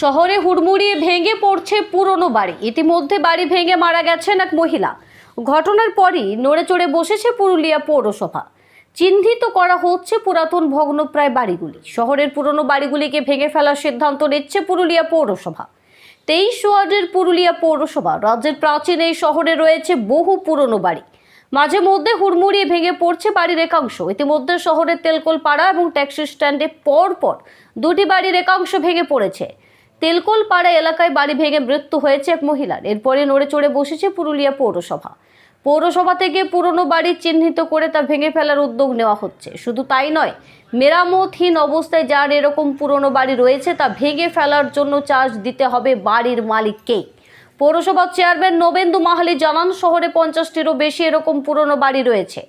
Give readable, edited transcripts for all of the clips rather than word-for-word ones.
শহরে হুড়মুড়িয়ে ভেঙে পড়ছে পুরনো বাড়ি। ইতিমধ্যে বাড়ি ভেঙে মারা গেছেন এক মহিলা। ঘটনার পরই নড়ে চড়ে বসেছে পুরুলিয়া পৌরসভা। চিহ্নিত করা হচ্ছে পুরাতন ভগ্নপ্রায় বাড়িগুলি। শহরের পুরনো বাড়িগুলিকে ভেঙে ফেলার সিদ্ধান্ত নিচ্ছে পুরুলিয়া পৌরসভা। 23 ওয়ার্ডের পুরুলিয়া পৌরসভা। রাজ্যের প্রাচীন এই শহরে রয়েছে বহু পুরনো বাড়ি। মাঝে মধ্যে হুড়মুড়িয়ে ভেঙে পড়ছে বাড়ির একাংশ। ইতিমধ্যে শহরের তেলকল পাড়া এবং ট্যাক্সি স্ট্যান্ডে পরপর দুটি বাড়ির একাংশ ভেঙে পড়েছে। তেলকল পাড়া এলাকায় বাড়ি ভেঙে মৃত্যু হয়েছে এক মহিলার। এরপরে নড়ে চড়ে বসেছে পুরুলিয়া পৌরসভা। পৌরসভা থেকে পুরনো বাড়ি চিহ্নিত করে তা ভেঙে ফেলার উদ্যোগ নেওয়া হচ্ছে। শুধু তাই নয়, মেরামতহীন অবস্থায় যার এরকম পুরনো বাড়ি রয়েছে তা ভেঙে ফেলার জন্য চার্জ দিতে হবে বাড়ির মালিককেই। পৌরসভার চেয়ারম্যান নবেন্দু মাহালি জানান, শহরে 50টিরও বেশি এরকম পুরনো বাড়ি রয়েছে।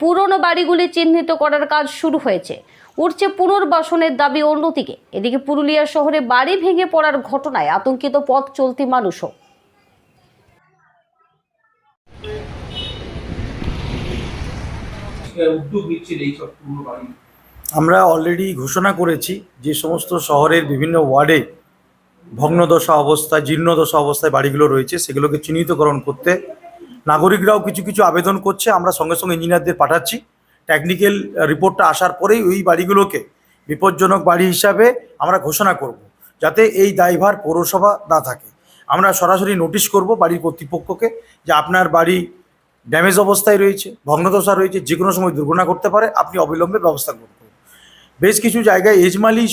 পুরনো বাড়িগুলি চিহ্নিত করার কাজ শুরু হয়েছে। উঠছে পুনর্বাসনের দাবি। অন্যদিকে এদিকে পুরুলিয়া শহরে বাড়ি ভেঙে পড়ার ঘটনায় আতঙ্কিত পথ চলতি মানুষও। আমরা অলরেডি ঘোষণা করেছি যে সমস্ত শহরের বিভিন্ন ওয়ার্ডে ভগ্নদশা অবস্থায়, জীর্ণদশা অবস্থায় বাড়িগুলো রয়েছে সেগুলোকে চিহ্নিতকরণ করতে নাগরিকরাও কিছু কিছু আবেদন করছে। আমরা সঙ্গে সঙ্গে ইঞ্জিনিয়ারদের পাঠাচ্ছি। টেকনিক্যাল রিপোর্টটা আসার পরেই ওই বাড়িগুলোকে বিপজ্জনক বাড়ি হিসাবে আমরা ঘোষণা করব, যাতে এই দায়ভার পৌরসভা না থাকে। আমরা সরাসরি নোটিশ করব বাড়ির কর্তৃপক্ষকে যে আপনার বাড়ি ড্যামেজ অবস্থায় রয়েছে, ভগ্নদশা রয়েছে, যে কোনো সময় দুর্ঘটনা করতে পারে, আপনি অবিলম্বে ব্যবস্থা করুন। বেশ কিছু জায়গায় এজমালি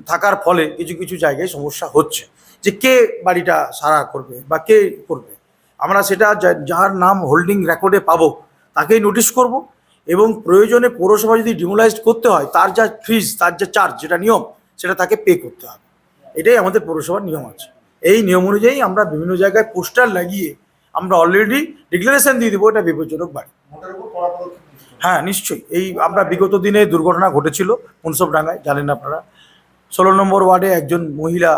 থাকার ফলে কিছু কিছু জায়গায় সমস্যা হচ্ছে যে কে বাড়িটা সারা করবে বা কে করবে। আমরা সেটা যার নাম হোল্ডিং রেকর্ডে পাবো তাকেই নোটিশ করব, এবং প্রয়োজনে পৌরসভা যদি ডিমোলাইজড করতে হয় তার যা ফিজ, তার যা চার্জ, যেটা নিয়ম, সেটা তাকে পে করতে হবে। এটাই আমাদের পৌরসভার নিয়ম আছে। এই নিয়ম অনুযায়ী আমরা বিভিন্ন জায়গায় পোস্টার লাগিয়ে আমরা অলরেডি ডিক্লারেশন দিয়ে দেবো এটা বিপজ্জনক বাড়ি। হ্যাঁ, নিশ্চয়ই। এই আমরা বিগত দিনে দুর্ঘটনা ঘটেছিল পুনসবডাঙ্গায়, জানেন আপনারা। 16 নম্বর ওয়ার্ডে একজন মহিলা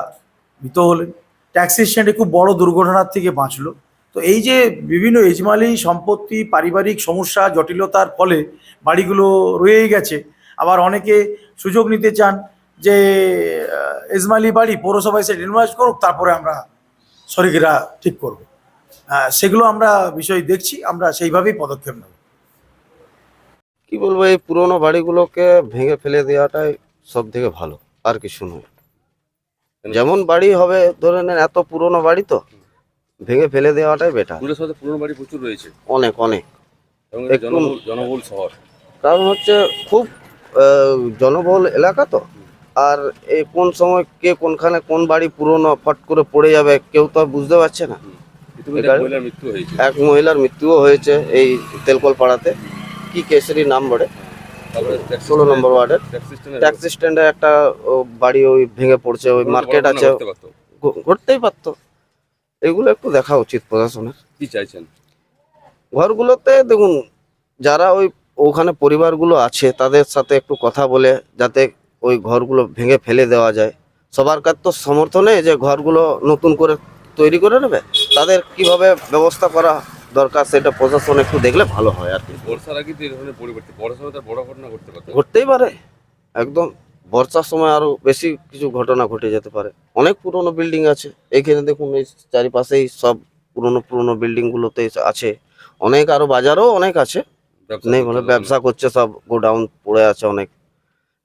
মৃত হলেন। ট্যাক্সি স্ট্যান্ডে খুব বড় দুর্ঘটনার থেকে বাঁচলো। তো এই যে বিভিন্ন এজমালি সম্পত্তি, পারিবারিক সমস্যা, জটিলতার ফলে বাড়িগুলো রয়েই গেছে। আবার অনেকে সুযোগ নিতে চান যে এজমালি বাড়ি পৌরসভায় সে ডিমোলাইজ করুক, তারপরে আমরা শরিকরা ঠিক করব। সেগুলো আমরা বিষয় দেখছি, আমরা সেইভাবেই পদক্ষেপ নেব। কি বলবো, এই পুরোনো বাড়িগুলোকে ভেঙে ফেলে দেওয়াটাই সব থেকে ভালো, আর কিছু নয়। যেমন বাড়ি হবে, ধরে নেন এত পুরোনো বাড়ি, তো ভেঙে ফেলে দেওয়াটাই বেটার। পুরোনো বাড়ি প্রচুর রয়েছে, অনেক অনেক। এবং একটু জনবহুল শহর, কারণ হচ্ছে খুব জনবহুল এলাকা তো। আর এই কোন সময় কে কোনখানে কোন বাড়ি পুরোনো ফট করে পড়ে যাবে কেউ তো আর বুঝতে পারছে না। মহিলার মৃত্যু হয়েছে, এক মহিলার মৃত্যুও হয়েছে এই তেলকল পাড়াতে। কি কেশরী নাম বলে, 16 নম্বর ওয়ার্ডের ট্যাক্সি স্ট্যান্ডে একটা বাড়ি ওই ভেঙে পড়ছে। ওই মার্কেট আছে, ঘটতেই পারতো। এগুলো একটু দেখা উচিত প্রশাসনের। কি চাইছেন? ঘরগুলোতে দেখুন, যারা ওখানে পরিবারগুলো আছে তাদের সাথে একটু কথা বলে যাতে ওই ঘরগুলো ভেঙে ফেলে দেওয়া যায়। সবার কাছ তো সমর্থনে যে ঘরগুলো নতুন করে তৈরি করে নেবে, তাদের কিভাবে ব্যবস্থা করা দরকার সেটা প্রশাসন একটু দেখলে ভালো হয় আর কি। বর্ষার আগে তো এই ধরনের পরিবর্তন, বড় সময় তার বড় ঘটনা ঘটতে পারে, ঘটতেই পারে। একদম বর্ষার সময় আরো বেশি কিছু ঘটনা ঘটে যেতে পারে। অনেক পুরনো বিল্ডিং আছে এইখানে, দেখুন এই চারিপাশেই সব পুরনো বিল্ডিং গুলোতে আছে। অনেক আরো বাজারও অনেক আছে, নেই বলে ব্যবসা করছে, সব গোডাউন পড়ে আছে অনেক।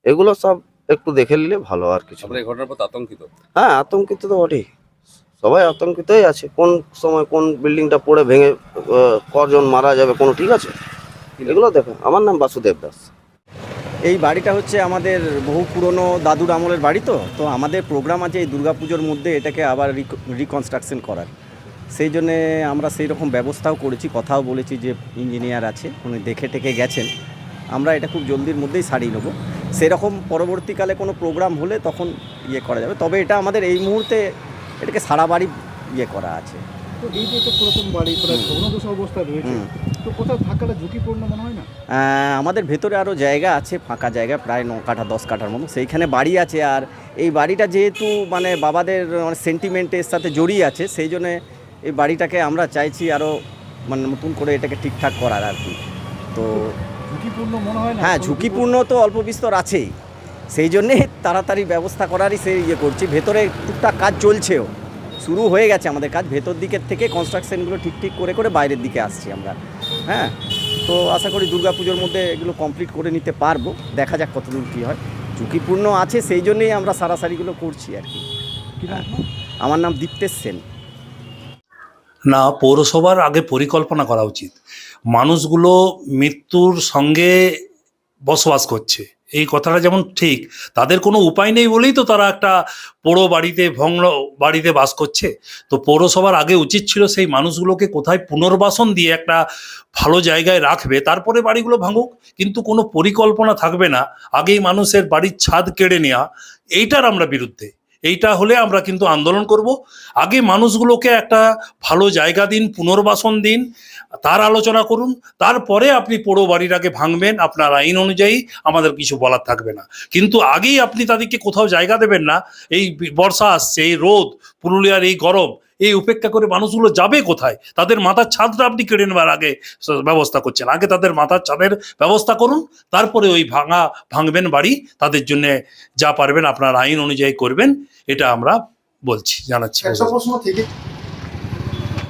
এগুলো সব একটু দেখে নিলে ভালো আর কিছু। আপনারা এই ঘটনার প্রতি আতঙ্কিত? হ্যাঁ, আতঙ্কিত তো বটেই, সবাই আতঙ্কিতই আছে। কোন সময় কোন বিল্ডিংটা পড়ে ভেঙে কজন মারা যাবে কোনো ঠিক আছে? এগুলো দেখো। আমার নাম বাসুদেব দাস। এই বাড়িটা হচ্ছে আমাদের বহু পুরনো দাদুর আমলের বাড়ি। তো আমাদের প্রোগ্রাম আছে এই দুর্গাপুজোর মধ্যে এটাকে আবার রিকনস্ট্রাকশন করার। সেই জন্যে আমরা সেই রকম ব্যবস্থাও করেছি, কথাও বলেছি যে ইঞ্জিনিয়ার আছে, উনি দেখে টেকে গেছেন। আমরা এটা খুব জলদির মধ্যেই সারিয়ে নেবো। সেরকম পরবর্তীকালে কোনো প্রোগ্রাম হলে তখন করা যাবে। তবে এটা আমাদের এই মুহূর্তে এটাকে সারা বাড়ি করা আছে। তো এই যে একটা পুরাতন বাড়ি প্রায় ভগ্নদশা অবস্থায় রয়েছে, তো কোথাও থাকাটা ঝুঁকিপূর্ণ মনে হয় না? আমাদের ভেতরে আরও জায়গা আছে, ফাঁকা জায়গা প্রায় 9 কাঠা 10 কাঠার মতো, সেইখানে বাড়ি আছে। আর এই বাড়িটা যেহেতু মানে বাবাদের সেন্টিমেন্টের সাথে জড়িয়ে আছে, সেই জন্যে এই বাড়িটাকে আমরা চাইছি আরও মানে নতুন করে এটাকে ঠিকঠাক করার আর কি। তো ঝুঁকিপূর্ণ মনে হয় না? হ্যাঁ, ঝুঁকিপূর্ণ তো অল্প বিস্তর আছেই, সেই জন্যে তাড়াতাড়ি ব্যবস্থা করারই সেই ইয়ে করছি। ভেতরে টুকটাক কাজ চলছেও, শুরু হয়ে গেছে আমাদের কাজ। ভেতর দিকের থেকে কনস্ট্রাকশনগুলো ঠিক করে করে বাইরের দিকে আসছি আমরা। হ্যাঁ, তো আশা করি দুর্গাপুজোর মধ্যে এগুলো কমপ্লিট করে নিতে পারবো। দেখা যাক কতদূর কী হয়। ঝুঁকিপূর্ণ আছে, সেই জন্যেই আমরা সারাসারিগুলো করছি আর কি। কি নাম আপনার? আমার নাম দীপ্তেশ সেন। না, পৌরসভার আগে পরিকল্পনা করা উচিত। মানুষগুলো মৃত্যুর সঙ্গে বসবাস করছে, এই কথাটা যেমন ঠিক, তাদের কোনো উপায় নেই বলেই তো তারা একটা পোড়ো বাড়িতে, ভগ্ন বাড়িতে বাস করছে। তো পৌরসভার আগে উচিত ছিল সেই মানুষগুলোকে কোথায় পুনর্বাসন দিয়ে একটা ভালো জায়গায় রাখবে, তারপরে বাড়িগুলো ভাঙুক। কিন্তু কোনো পরিকল্পনা থাকবে না, আগেই মানুষের বাড়ির ছাদ কেড়ে নেওয়া, এইটার আমরা বিরুদ্ধে। এইটা হলে আমরা কিন্তু আন্দোলন করব। আগে মানুষগুলোকে একটা ভালো জায়গা দিন, পুনর্বাসন দিন, তার আলোচনা করুন। তারপরে আপনি পোড়ো বাড়ির আগে ভাঙবেন, আপনার আইন অনুযায়ী আমাদের কিছু বলার থাকবে না। কিন্তু আগেই আপনি তাদেরকে কোথাও জায়গা দেবেন না। এই বর্ষা আসছে, এই রোদ, পুরুলিয়ার এই গরম, এই উপেক্ষা করে মানুষগুলো যাবে কোথায়? তাদের মাথার ছাদটা আপনি কেড়ে নেবার আগে ব্যবস্থা করছেন। আগে তাদের মাথার ছাদের ব্যবস্থা করুন, তারপরে ওই ভাঙবেন বাড়ি, তাদের জন্য যা পারবেন আপনার আইন অনুযায়ী করবেন। এটা আমরা বলছি, জানাচ্ছি। একটা প্রশ্ন থেকে